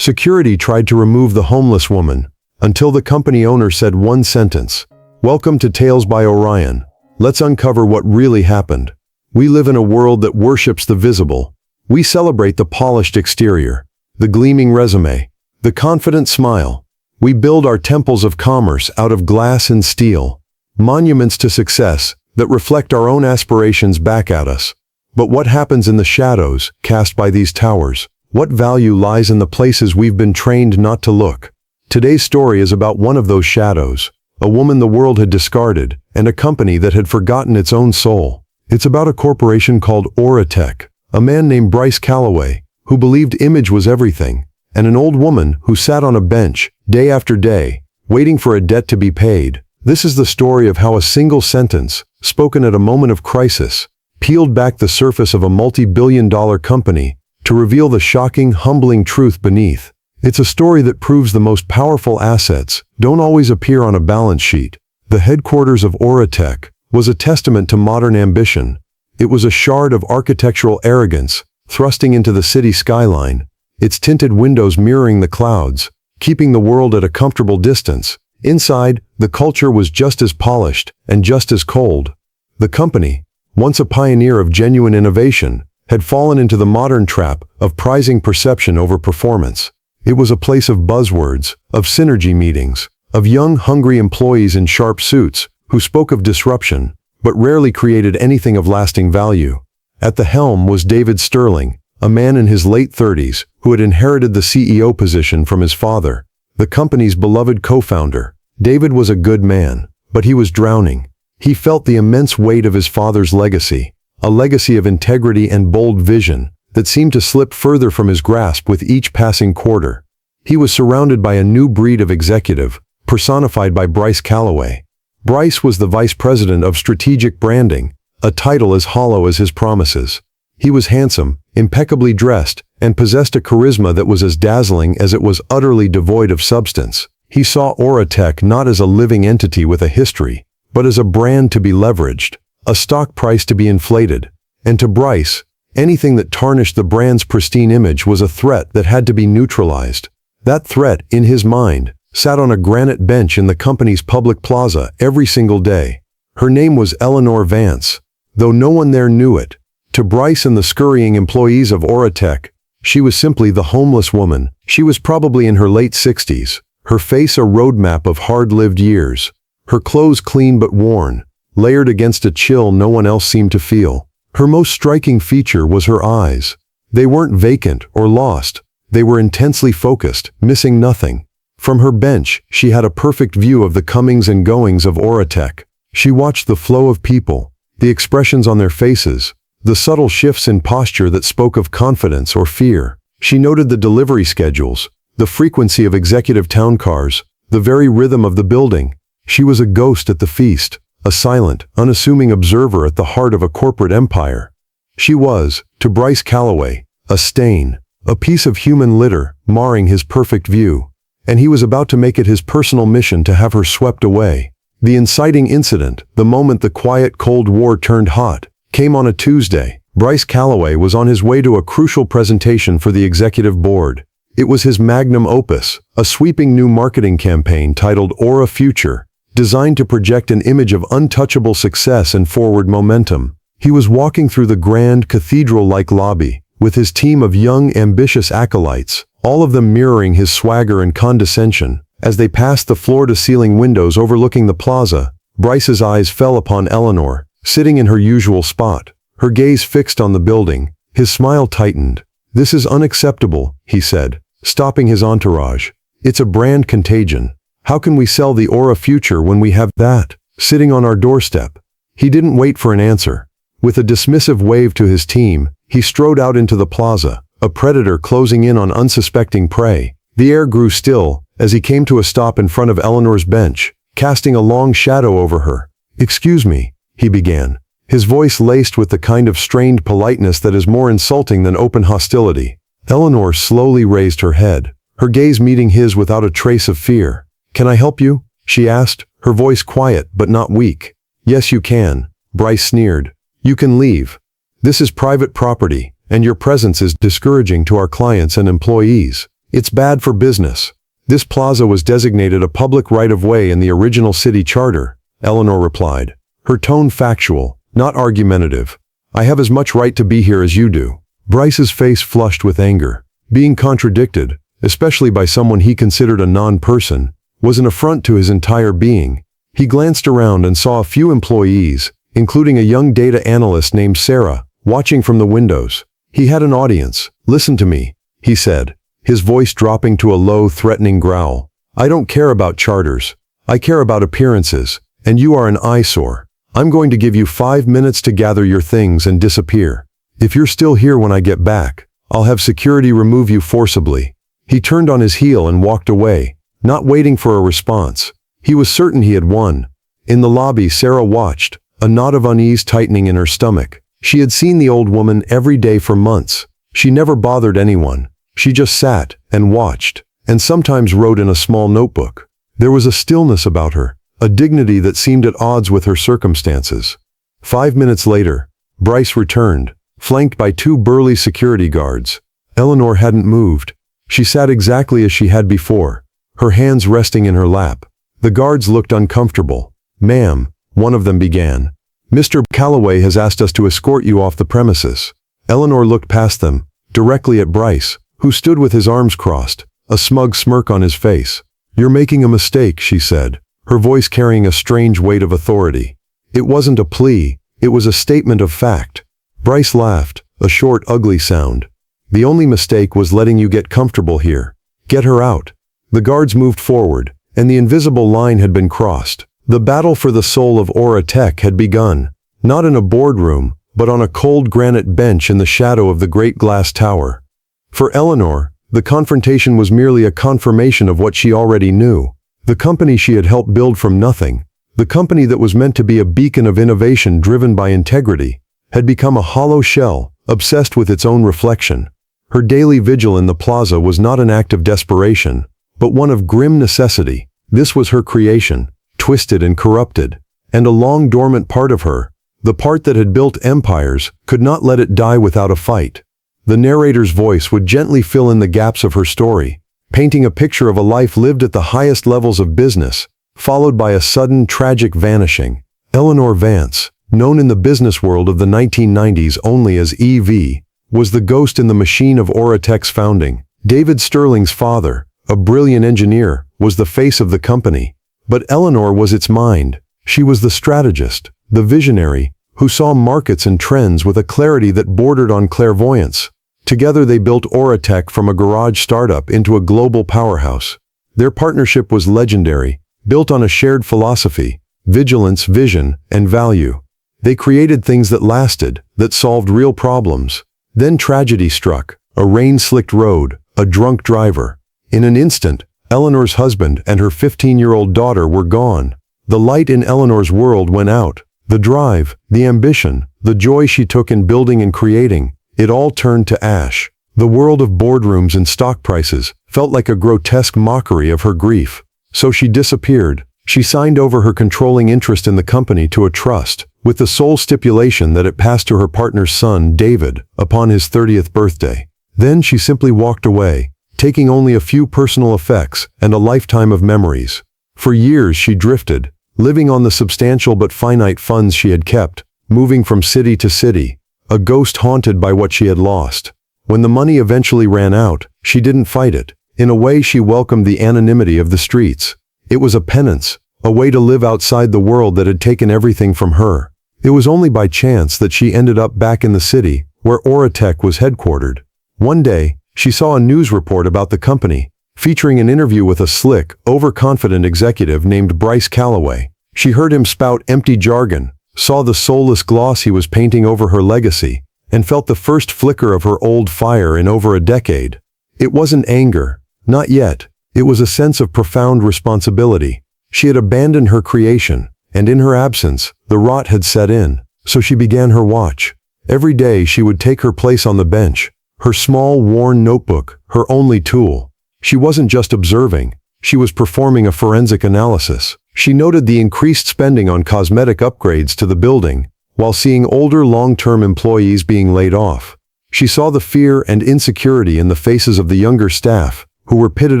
Security tried to remove the homeless woman, until the company owner said one sentence: "Welcome to Tales by Orion. Let's uncover what really happened." We live in a world that worships the visible. We celebrate the polished exterior, the gleaming resume, the confident smile. We build our temples of commerce out of glass and steel, monuments to success that reflect our own aspirations back at us. But what happens in the shadows cast by these towers? What value lies in the places we've been trained not to look? Today's story is about one of those shadows, a woman the world had discarded, and a company that had forgotten its own soul. It's about a corporation called Oratech, a man named Bryce Calloway, who believed image was everything, and an old woman who sat on a bench, day after day, waiting for a debt to be paid. This is the story of how a single sentence, spoken at a moment of crisis, peeled back the surface of a multi-billion-dollar company to reveal the shocking, humbling truth beneath. It's a story that proves the most powerful assets don't always appear on a balance sheet. The headquarters of Oratech was a testament to modern ambition. It was a shard of architectural arrogance, thrusting into the city skyline, its tinted windows mirroring the clouds, keeping the world at a comfortable distance. Inside, the culture was just as polished and just as cold. The company, once a pioneer of genuine innovation, had fallen into the modern trap of prizing perception over performance. It was a place of buzzwords, of synergy meetings, of young, hungry employees in sharp suits who spoke of disruption, but rarely created anything of lasting value. At the helm was David Sterling, a man in his late 30s who had inherited the CEO position from his father, the company's beloved co-founder. David was a good man, but he was drowning. He felt the immense weight of his father's legacy, a legacy of integrity and bold vision that seemed to slip further from his grasp with each passing quarter. He was surrounded by a new breed of executive, personified by Bryce Calloway. Bryce was the vice president of strategic branding, a title as hollow as his promises. He was handsome, impeccably dressed, and possessed a charisma that was as dazzling as it was utterly devoid of substance. He saw Oratech not as a living entity with a history, but as a brand to be leveraged, a stock price to be inflated. And to Bryce, anything that tarnished the brand's pristine image was a threat that had to be neutralized. That threat, in his mind, sat on a granite bench in the company's public plaza every single day. Her name was Eleanor Vance, though no one there knew it. To Bryce and the scurrying employees of Oratech, she was simply the homeless woman. She was probably in her late 60s, her face a roadmap of hard-lived years, her clothes clean but worn, layered against a chill no one else seemed to feel. Her most striking feature was her eyes. They weren't vacant or lost. They were intensely focused, missing nothing. From her bench, she had a perfect view of the comings and goings of Oratech. She watched the flow of people, the expressions on their faces, the subtle shifts in posture that spoke of confidence or fear. She noted the delivery schedules, the frequency of executive town cars, the very rhythm of the building. She was a ghost at the feast, a silent, unassuming observer at the heart of a corporate empire. She was, to Bryce Calloway, a stain, a piece of human litter, marring his perfect view. And he was about to make it his personal mission to have her swept away. The inciting incident, the moment the quiet Cold War turned hot, came on a Tuesday. Bryce Calloway was on his way to a crucial presentation for the executive board. It was his magnum opus, a sweeping new marketing campaign titled Aura Future, designed to project an image of untouchable success and forward momentum. He was walking through the grand cathedral-like lobby, with his team of young, ambitious acolytes, all of them mirroring his swagger and condescension. As they passed the floor-to-ceiling windows overlooking the plaza, Bryce's eyes fell upon Eleanor, sitting in her usual spot, her gaze fixed on the building. His smile tightened. "This is unacceptable," he said, stopping his entourage. "It's a brand contagion. How can we sell the Aura Future when we have that sitting on our doorstep?" He didn't wait for an answer. With a dismissive wave to his team, he strode out into the plaza, a predator closing in on unsuspecting prey. The air grew still as he came to a stop in front of Eleanor's bench, casting a long shadow over her. "Excuse me," he began, his voice laced with the kind of strained politeness that is more insulting than open hostility. Eleanor slowly raised her head, her gaze meeting his without a trace of fear. "Can I help you?" she asked, her voice quiet but not weak. "Yes, you can," Bryce sneered. "You can leave. This is private property, and your presence is discouraging to our clients and employees." It's bad for business. This plaza was designated a public right-of-way in the original city charter, Eleanor replied, her tone factual, not argumentative. I have as much right to be here as you do. Bryce's face flushed with anger. Being contradicted, especially by someone he considered a non-person, was an affront to his entire being. He glanced around and saw a few employees, including a young data analyst named Sarah, watching from the windows. He had an audience. Listen to me, he said, his voice dropping to a low, threatening growl. I don't care about charters. I care about appearances, and you are an eyesore. I'm going to give you 5 minutes to gather your things and disappear. If you're still here when I get back, I'll have security remove you forcibly. He turned on his heel and walked away, not waiting for a response. He was certain he had won. In the lobby, Sarah watched, a knot of unease tightening in her stomach. She had seen the old woman every day for months. She never bothered anyone. She just sat and watched, and sometimes wrote in a small notebook. There was a stillness about her, a dignity that seemed at odds with her circumstances. 5 minutes later, Bryce returned, flanked by 2 burly security guards. Eleanor hadn't moved. She sat exactly as she had before, her hands resting in her lap. The guards looked uncomfortable. Ma'am, one of them began. Mr. Calloway has asked us to escort you off the premises. Eleanor looked past them, directly at Bryce, who stood with his arms crossed, a smug smirk on his face. You're making a mistake, she said, her voice carrying a strange weight of authority. It wasn't a plea, it was a statement of fact. Bryce laughed, a short, ugly sound. The only mistake was letting you get comfortable here. Get her out. The guards moved forward, and the invisible line had been crossed. The battle for the soul of Aura Tech had begun, not in a boardroom, but on a cold granite bench in the shadow of the great glass tower. For Eleanor, the confrontation was merely a confirmation of what she already knew. The company she had helped build from nothing, the company that was meant to be a beacon of innovation driven by integrity, had become a hollow shell, obsessed with its own reflection. Her daily vigil in the plaza was not an act of desperation, but one of grim necessity. This was her creation, twisted and corrupted, and a long dormant part of her, the part that had built empires, could not let it die without a fight. The narrator's voice would gently fill in the gaps of her story, painting a picture of a life lived at the highest levels of business, followed by a sudden, tragic vanishing. Eleanor Vance, known in the business world of the 1990s only as EV, was the ghost in the machine of Aura Tech's founding. David Sterling's father, a brilliant engineer, was the face of the company. But Eleanor was its mind. She was the strategist, the visionary, who saw markets and trends with a clarity that bordered on clairvoyance. Together they built Aura Tech from a garage startup into a global powerhouse. Their partnership was legendary, built on a shared philosophy, vigilance, vision, and value. They created things that lasted, that solved real problems. Then tragedy struck, a rain-slicked road, a drunk driver. In an instant, Eleanor's husband and her 15-year-old daughter were gone. The light in Eleanor's world went out. The drive, the ambition, the joy she took in building and creating, it all turned to ash. The world of boardrooms and stock prices felt like a grotesque mockery of her grief. So she disappeared. She signed over her controlling interest in the company to a trust, with the sole stipulation that it passed to her partner's son, David, upon his 30th birthday. Then she simply walked away, taking only a few personal effects and a lifetime of memories. For years she drifted, living on the substantial but finite funds she had kept, moving from city to city, a ghost haunted by what she had lost. When the money eventually ran out, she didn't fight it. In a way, she welcomed the anonymity of the streets. It was a penance, a way to live outside the world that had taken everything from her. It was only by chance that she ended up back in the city, where Aura Tech was headquartered. One day, she saw a news report about the company, featuring an interview with a slick, overconfident executive named Bryce Calloway. She heard him spout empty jargon, saw the soulless gloss he was painting over her legacy, and felt the first flicker of her old fire in over a decade. It wasn't anger, not yet. It was a sense of profound responsibility. She had abandoned her creation, and in her absence, the rot had set in. So she began her watch. Every day she would take her place on the bench, her small, worn notebook, her only tool. She wasn't just observing, she was performing a forensic analysis. She noted the increased spending on cosmetic upgrades to the building, while seeing older long-term employees being laid off. She saw the fear and insecurity in the faces of the younger staff, who were pitted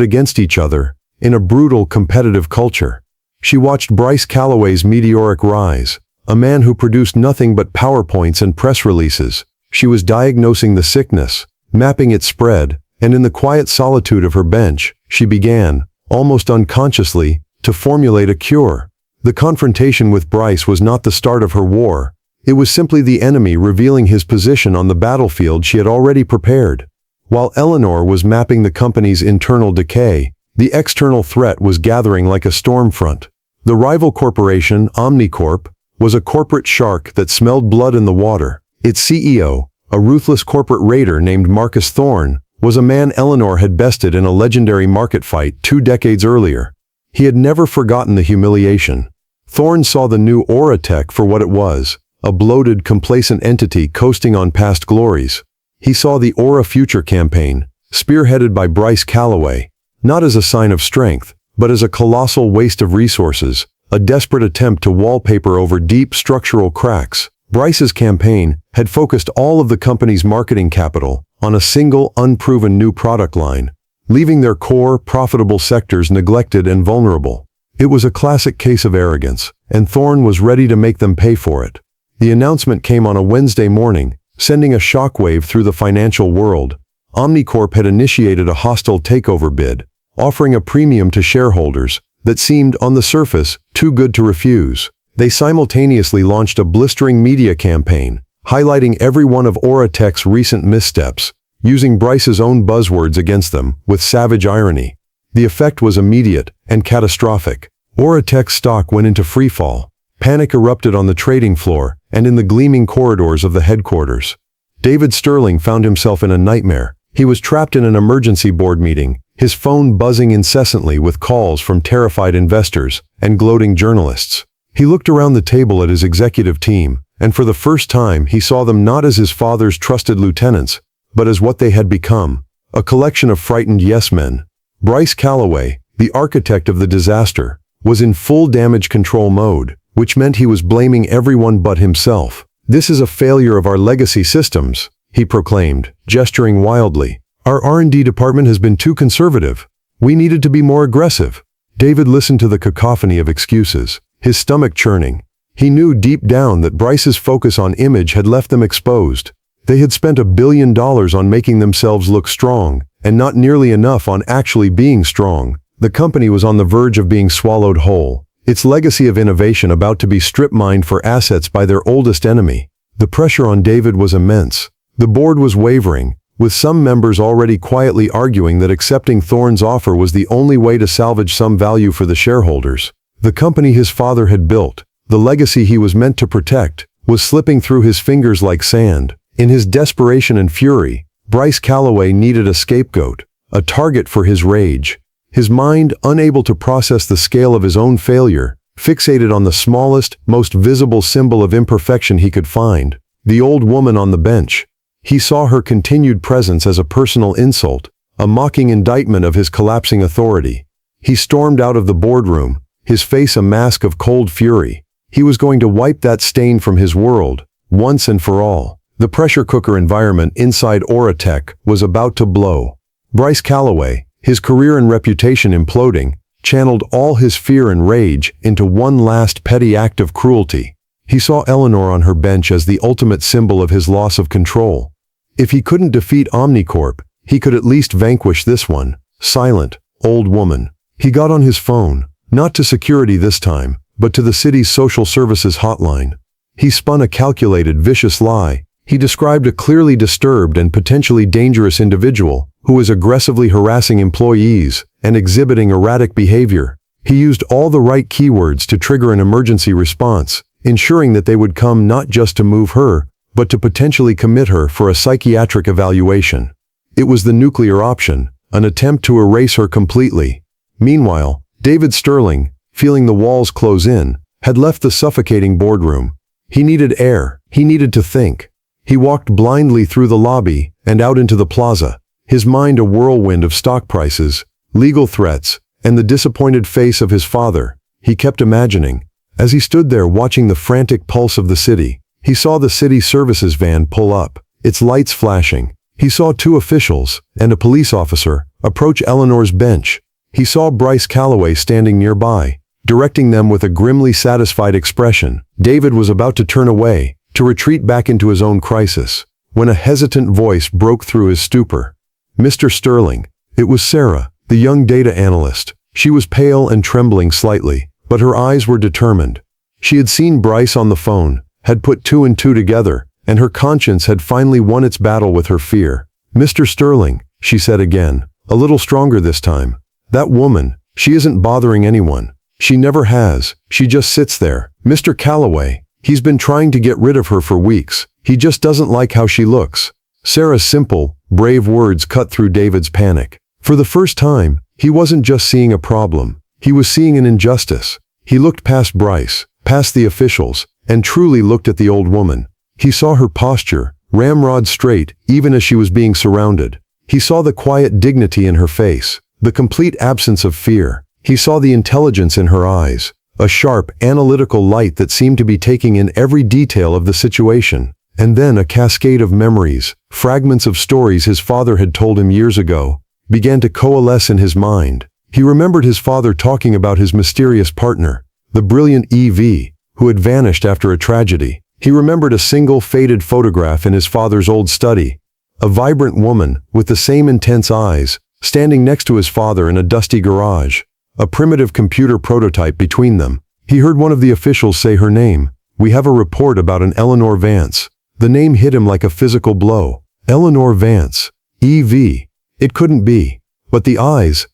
against each other in a brutal competitive culture. She watched Bryce Calloway's meteoric rise, a man who produced nothing but PowerPoints and press releases. She was diagnosing the sickness, mapping its spread, and in the quiet solitude of her bench, she began, almost unconsciously, to formulate a cure. The confrontation with Bryce was not the start of her war. It was simply the enemy revealing his position on the battlefield she had already prepared. While Eleanor was mapping the company's internal decay, the external threat was gathering like a storm front. The rival corporation, Omnicorp, was a corporate shark that smelled blood in the water. Its CEO, a ruthless corporate raider named Marcus Thorne, was a man Eleanor had bested in a legendary market fight 2 decades earlier. He had never forgotten the humiliation. Thorne saw the new Aura Tech for what it was, a bloated, complacent entity coasting on past glories. He saw the Aura Future campaign, spearheaded by Bryce Calloway, not as a sign of strength, but as a colossal waste of resources, a desperate attempt to wallpaper over deep structural cracks. Bryce's campaign had focused all of the company's marketing capital on a single, unproven new product line, leaving their core, profitable sectors neglected and vulnerable. It was a classic case of arrogance, and Thorne was ready to make them pay for it. The announcement came on a Wednesday morning, sending a shockwave through the financial world. Omnicorp had initiated a hostile takeover bid, offering a premium to shareholders that seemed, on the surface, too good to refuse. They simultaneously launched a blistering media campaign, highlighting every one of Aura Tech's recent missteps, using Bryce's own buzzwords against them with savage irony. The effect was immediate and catastrophic. Aura Tech's stock went into freefall. Panic erupted on the trading floor and in the gleaming corridors of the headquarters. David Sterling found himself in a nightmare. He was trapped in an emergency board meeting, his phone buzzing incessantly with calls from terrified investors and gloating journalists. He looked around the table at his executive team, and for the first time he saw them not as his father's trusted lieutenants, but as what they had become, a collection of frightened yes-men. Bryce Calloway, the architect of the disaster, was in full damage control mode, which meant he was blaming everyone but himself. "This is a failure of our legacy systems," he proclaimed, gesturing wildly. "Our R&D department has been too conservative. We needed to be more aggressive." David listened to the cacophony of excuses, his stomach churning. He knew deep down that Bryce's focus on image had left them exposed. They had spent $1 billion on making themselves look strong, and not nearly enough on actually being strong. The company was on the verge of being swallowed whole, its legacy of innovation about to be strip-mined for assets by their oldest enemy. The pressure on David was immense. The board was wavering, with some members already quietly arguing that accepting Thorne's offer was the only way to salvage some value for the shareholders. The company his father had built, the legacy he was meant to protect, was slipping through his fingers like sand. In his desperation and fury, Bryce Calloway needed a scapegoat, a target for his rage. His mind, unable to process the scale of his own failure, fixated on the smallest, most visible symbol of imperfection he could find, the old woman on the bench. He saw her continued presence as a personal insult, a mocking indictment of his collapsing authority. He stormed out of the boardroom, his face a mask of cold fury. He was going to wipe that stain from his world, once and for all. The pressure cooker environment inside Aura Tech was about to blow. Bryce Calloway, his career and reputation imploding, channeled all his fear and rage into one last petty act of cruelty. He saw Eleanor on her bench as the ultimate symbol of his loss of control. If he couldn't defeat Omnicorp, he could at least vanquish this one, silent, old woman. He got on his phone, not to security this time, but to the city's social services hotline. He spun a calculated, vicious lie. He described a clearly disturbed and potentially dangerous individual who was aggressively harassing employees and exhibiting erratic behavior. He used all the right keywords to trigger an emergency response, ensuring that they would come not just to move her, but to potentially commit her for a psychiatric evaluation. It was the nuclear option, an attempt to erase her completely. Meanwhile, David Sterling, feeling the walls close in, had left the suffocating boardroom. He needed air. He needed to think. He walked blindly through the lobby and out into the plaza, his mind a whirlwind of stock prices, legal threats, and the disappointed face of his father. He kept imagining. As he stood there watching the frantic pulse of the city, he saw the city services van pull up, its lights flashing. He saw two officials and a police officer approach Eleanor's bench. He saw Bryce Calloway standing nearby, directing them with a grimly satisfied expression. David was about to turn away, to retreat back into his own crisis, when a hesitant voice broke through his stupor. "Mr. Sterling." It was Sarah, the young data analyst. She was pale and trembling slightly, but her eyes were determined. She had seen Bryce on the phone, had put two and two together, and her conscience had finally won its battle with her fear. "Mr. Sterling," she said again, a little stronger this time. "That woman, she isn't bothering anyone. She never has, she just sits there. Mr. Calloway, he's been trying to get rid of her for weeks. He just doesn't like how she looks." Sarah's simple, brave words cut through David's panic. For the first time, he wasn't just seeing a problem, he was seeing an injustice. He looked past Bryce, past the officials, and truly looked at the old woman. He saw her posture, ramrod straight, even as she was being surrounded. He saw the quiet dignity in her face, the complete absence of fear. He saw the intelligence in her eyes, a sharp, analytical light that seemed to be taking in every detail of the situation. And then a cascade of memories, fragments of stories his father had told him years ago, began to coalesce in his mind. He remembered his father talking about his mysterious partner, the brilliant E.V., who had vanished after a tragedy. He remembered a single faded photograph in his father's old study, a vibrant woman with the same intense eyes, standing next to his father in a dusty garage, a primitive computer prototype between them. He heard one of the officials say her name. "We have a report about an Eleanor Vance." The name hit him like a physical blow. Eleanor Vance. E.V. It couldn't be. But the eyes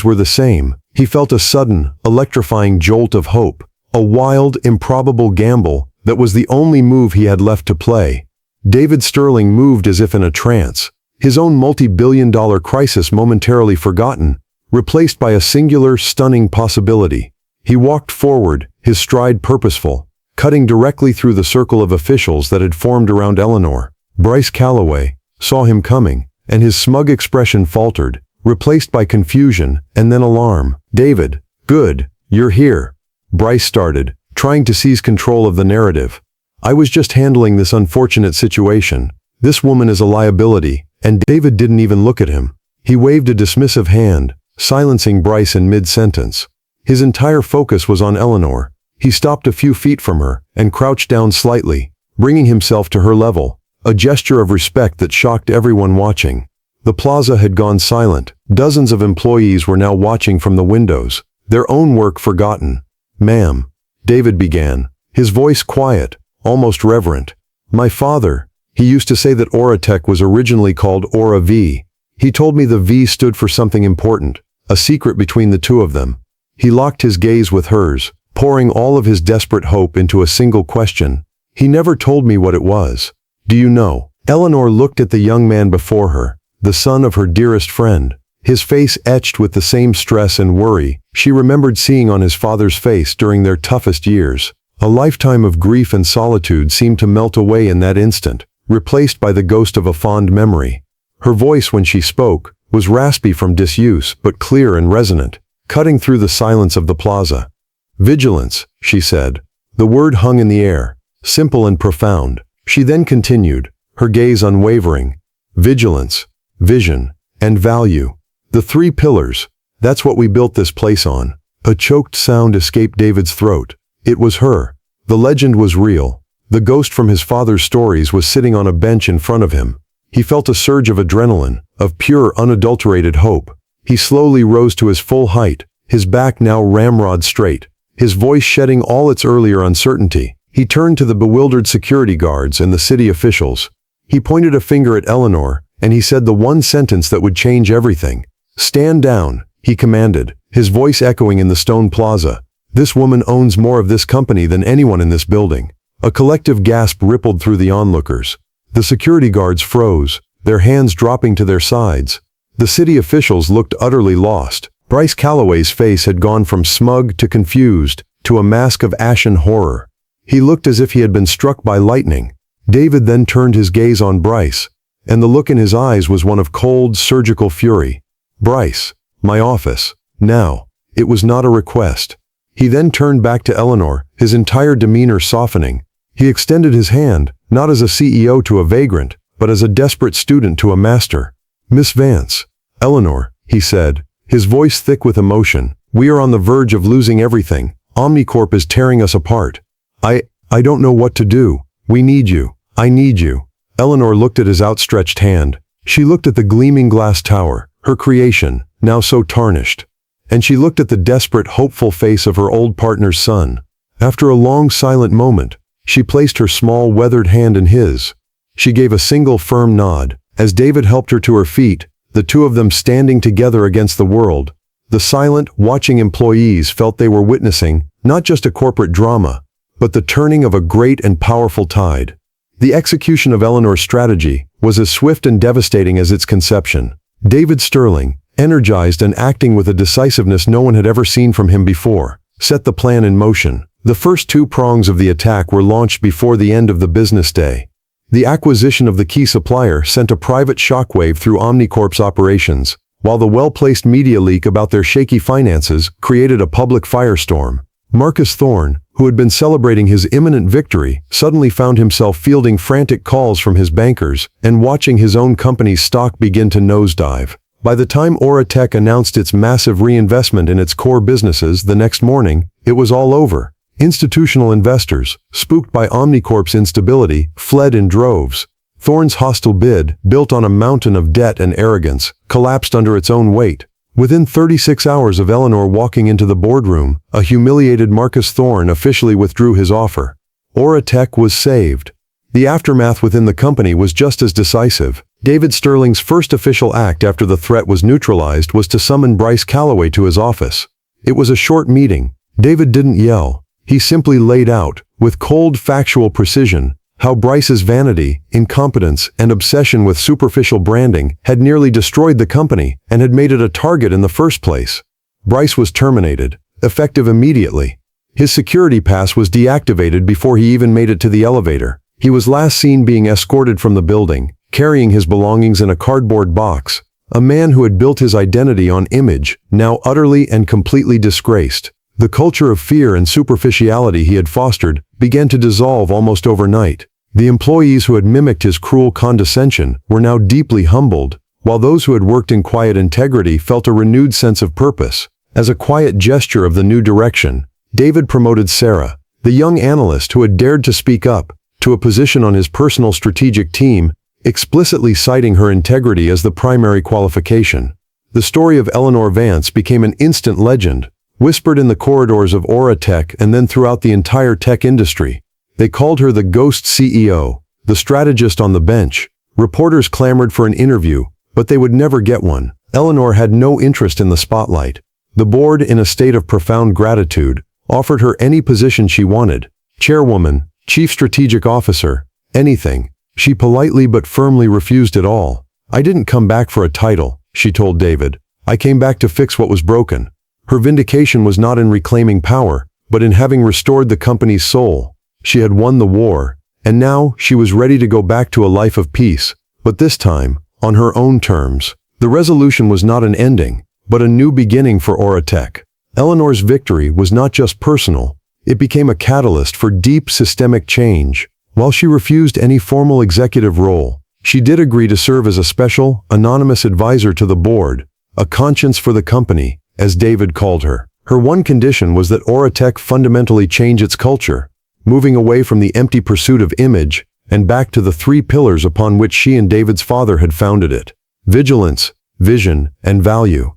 were the same. He felt a sudden, electrifying jolt of hope, a wild, improbable gamble that was the only move he had left to play. David Sterling moved as if in a trance, his own multi-billion-dollar crisis momentarily forgotten, replaced by a singular, stunning possibility. He walked forward, his stride purposeful, cutting directly through the circle of officials that had formed around Eleanor. Bryce Calloway saw him coming, and his smug expression faltered, replaced by confusion and then alarm. "David, good, you're here," Bryce started, trying to seize control of the narrative. "I was just handling this unfortunate situation. This woman is a liability," and David didn't even look at him. He waved a dismissive hand, silencing Bryce in mid-sentence. His entire focus was on Eleanor. He stopped a few feet from her and crouched down slightly, bringing himself to her level, a gesture of respect that shocked everyone watching. The plaza had gone silent. Dozens of employees were now watching from the windows, their own work forgotten. "Ma'am," David began, his voice quiet, almost reverent. "My father, he used to say that Auratech was originally called Aura V. He told me the V stood for something important, a secret between the two of them." He locked his gaze with hers, pouring all of his desperate hope into a single question. "He never told me what it was. Do you know?" Eleanor looked at the young man before her, the son of her dearest friend, his face etched with the same stress and worry she remembered seeing on his father's face during their toughest years. A lifetime of grief and solitude seemed to melt away in that instant, replaced by the ghost of a fond memory. Her voice when she spoke was raspy from disuse but clear and resonant, cutting through the silence of the plaza. "Vigilance," she said. The word hung in the air, simple and profound. She then continued, her gaze unwavering. "Vigilance, vision, and value. The three pillars. That's what we built this place on." A choked sound escaped David's throat. It was her. The legend was real. The ghost from his father's stories was sitting on a bench in front of him. He felt a surge of adrenaline, of pure, unadulterated hope. He slowly rose to his full height, his back now ramrod straight, his voice shedding all its earlier uncertainty. He turned to the bewildered security guards and the city officials. He pointed a finger at Eleanor, and he said the one sentence that would change everything. "Stand down," he commanded, his voice echoing in the stone plaza. "This woman owns more of this company than anyone in this building." A collective gasp rippled through the onlookers. The security guards froze, their hands dropping to their sides. The city officials looked utterly lost. Bryce Calloway's face had gone from smug to confused, to a mask of ashen horror. He looked as if he had been struck by lightning. David then turned his gaze on Bryce, and the look in his eyes was one of cold, surgical fury. "Bryce, my office, now." It was not a request. He then turned back to Eleanor, his entire demeanor softening. He extended his hand, not as a CEO to a vagrant, but as a desperate student to a master. "Miss Vance." "Eleanor," he said, his voice thick with emotion, "we are on the verge of losing everything. Omnicorp is tearing us apart. I don't know what to do. We need you. I need you." Eleanor looked at his outstretched hand. She looked at the gleaming glass tower, her creation, now so tarnished. And she looked at the desperate, hopeful face of her old partner's son. After a long, silent moment, she placed her small, weathered hand in his. She gave a single firm nod. As David helped her to her feet, the two of them standing together against the world, the silent, watching employees felt they were witnessing not just a corporate drama, but the turning of a great and powerful tide. The execution of Eleanor's strategy was as swift and devastating as its conception. David Sterling, energized and acting with a decisiveness no one had ever seen from him before, set the plan in motion. The first two prongs of the attack were launched before the end of the business day. The acquisition of the key supplier sent a private shockwave through Omnicorp's operations, while the well-placed media leak about their shaky finances created a public firestorm. Marcus Thorne, who had been celebrating his imminent victory, suddenly found himself fielding frantic calls from his bankers and watching his own company's stock begin to nosedive. By the time Aura Tech announced its massive reinvestment in its core businesses the next morning, it was all over. Institutional investors, spooked by Omnicorp's instability, fled in droves. Thorne's hostile bid, built on a mountain of debt and arrogance, collapsed under its own weight. Within 36 hours of Eleanor walking into the boardroom, a humiliated Marcus Thorne officially withdrew his offer. Aura Tech was saved. The aftermath within the company was just as decisive. David Sterling's first official act after the threat was neutralized was to summon Bryce Calloway to his office. It was a short meeting. David didn't yell. He simply laid out, with cold factual precision, how Bryce's vanity, incompetence, and obsession with superficial branding had nearly destroyed the company and had made it a target in the first place. Bryce was terminated, effective immediately. His security pass was deactivated before he even made it to the elevator. He was last seen being escorted from the building, carrying his belongings in a cardboard box. A man who had built his identity on image, now utterly and completely disgraced. The culture of fear and superficiality he had fostered began to dissolve almost overnight. The employees who had mimicked his cruel condescension were now deeply humbled, while those who had worked in quiet integrity felt a renewed sense of purpose. As a quiet gesture of the new direction, David promoted Sarah, the young analyst who had dared to speak up, to a position on his personal strategic team, explicitly citing her integrity as the primary qualification. The story of Eleanor Vance became an instant legend, whispered in the corridors of Aura Tech and then throughout the entire tech industry. They called her the Ghost CEO, the strategist on the bench. Reporters clamored for an interview, but they would never get one. Eleanor had no interest in the spotlight. The board, in a state of profound gratitude, offered her any position she wanted. Chairwoman, chief strategic officer, anything. She politely but firmly refused it all. "I didn't come back for a title," she told David. "I came back to fix what was broken." Her vindication was not in reclaiming power, but in having restored the company's soul. She had won the war, and now she was ready to go back to a life of peace, but this time, on her own terms. The resolution was not an ending, but a new beginning for Aura Tech. Eleanor's victory was not just personal, it became a catalyst for deep systemic change. While she refused any formal executive role, she did agree to serve as a special, anonymous advisor to the board, a conscience for the company, as David called her. Her one condition was that Aura Tech fundamentally change its culture, moving away from the empty pursuit of image and back to the three pillars upon which she and David's father had founded it: vigilance, vision, and value.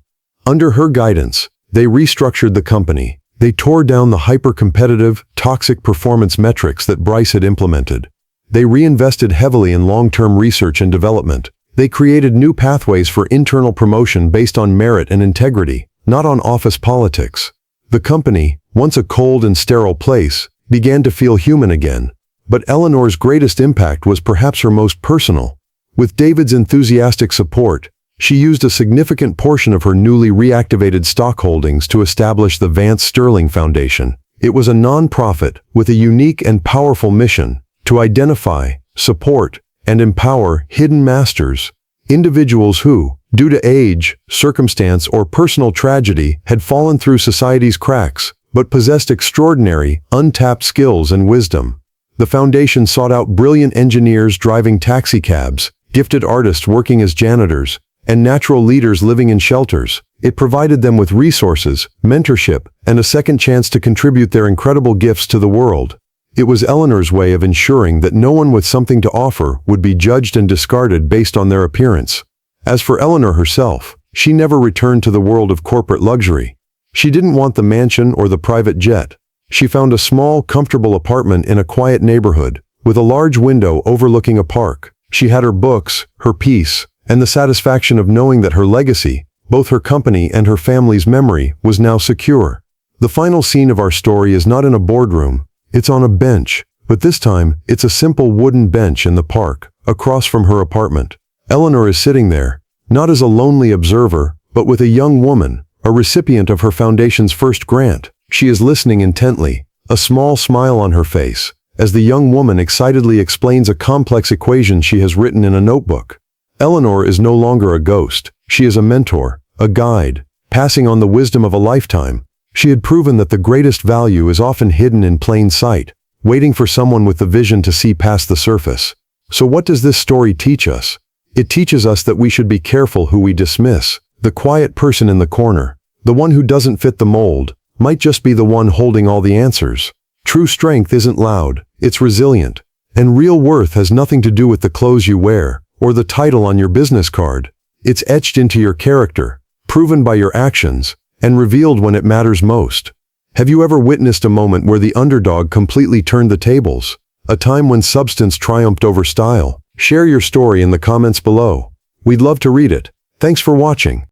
Under her guidance, they restructured the company. They tore down the hyper-competitive, toxic performance metrics that Bryce had implemented. They reinvested heavily in long-term research and development. They created new pathways for internal promotion based on merit and integrity, not on office politics. The company, once a cold and sterile place, began to feel human again. But Eleanor's greatest impact was perhaps her most personal. With David's enthusiastic support, she used a significant portion of her newly reactivated stock holdings to establish the Vance Sterling Foundation. It was a non-profit with a unique and powerful mission: to identify, support, and empower hidden masters, individuals who, due to age, circumstance, or personal tragedy, had fallen through society's cracks, but possessed extraordinary, untapped skills and wisdom. The foundation sought out brilliant engineers driving taxicabs, gifted artists working as janitors, and natural leaders living in shelters. It provided them with resources, mentorship, and a second chance to contribute their incredible gifts to the world. It was Eleanor's way of ensuring that no one with something to offer would be judged and discarded based on their appearance. As for Eleanor herself, she never returned to the world of corporate luxury. She didn't want the mansion or the private jet. She found a small, comfortable apartment in a quiet neighborhood, with a large window overlooking a park. She had her books, her peace, and the satisfaction of knowing that her legacy, both her company and her family's memory, was now secure. The final scene of our story is not in a boardroom, it's on a bench, but this time, it's a simple wooden bench in the park, across from her apartment. Eleanor is sitting there, not as a lonely observer, but with a young woman, a recipient of her foundation's first grant. She is listening intently, a small smile on her face, as the young woman excitedly explains a complex equation she has written in a notebook. Eleanor is no longer a ghost. She is a mentor, a guide, passing on the wisdom of a lifetime. She had proven that the greatest value is often hidden in plain sight, waiting for someone with the vision to see past the surface. So what does this story teach us? It teaches us that we should be careful who we dismiss. The quiet person in the corner, the one who doesn't fit the mold, might just be the one holding all the answers. True strength isn't loud, it's resilient. And real worth has nothing to do with the clothes you wear, or the title on your business card. It's etched into your character, proven by your actions, and revealed when it matters most. Have you ever witnessed a moment where the underdog completely turned the tables? A time when substance triumphed over style? Share your story in the comments below. We'd love to read it. Thanks for watching.